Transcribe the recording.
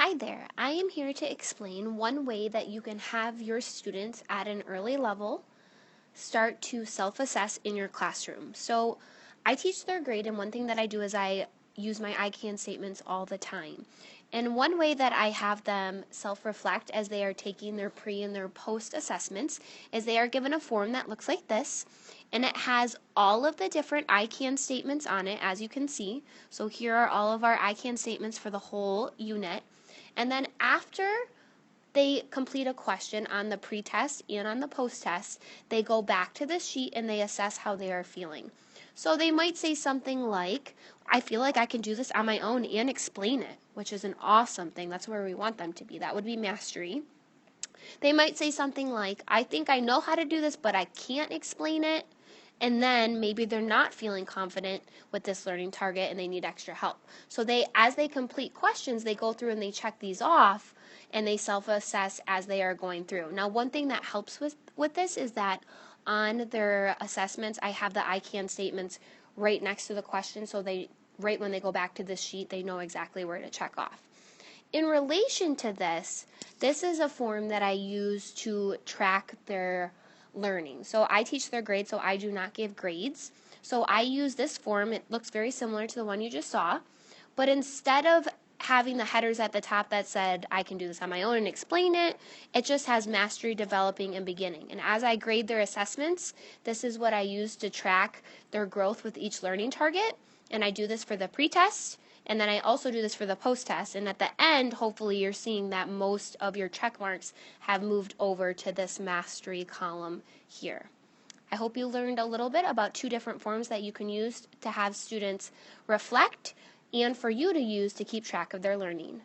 Hi there. I am here to explain one way that you can have your students at an early level start to self-assess in your classroom. So I teach third grade, and one thing that I do is I use my I can statements all the time. And one way that I have them self-reflect as they are taking their pre and their post assessments is they are given a form that looks like this, and it has all of the different I can statements on it, as you can see. So here are all of our I can statements for the whole unit. And then after they complete a question on the pre-test and on the post-test, they go back to the sheet and they assess how they are feeling. So they might say something like, I feel like I can do this on my own and explain it, which is an awesome thing. That's where we want them to be. That would be mastery. They might say something like, I think I know how to do this, but I can't explain it. And then maybe they're not feeling confident with this learning target and they need extra help. So as they complete questions, they go through and they check these off and they self-assess as they are going through. Now, one thing that helps with this is that on their assessments, I have the I can statements right next to the question, so right when they go back to this sheet, they know exactly where to check off. In relation to this is a form that I use to track their learning. So I teach third grade, so I do not give grades. So I use this form. It looks very similar to the one you just saw, but instead of having the headers at the top that said, I can do this on my own and explain it, it just has mastery, developing, and beginning. And as I grade their assessments, this is what I use to track their growth with each learning target. And I do this for the pretest, and then I also do this for the post-test. And at the end, hopefully you're seeing that most of your check marks have moved over to this mastery column here. I hope you learned a little bit about two different forms that you can use to have students reflect and for you to use to keep track of their learning.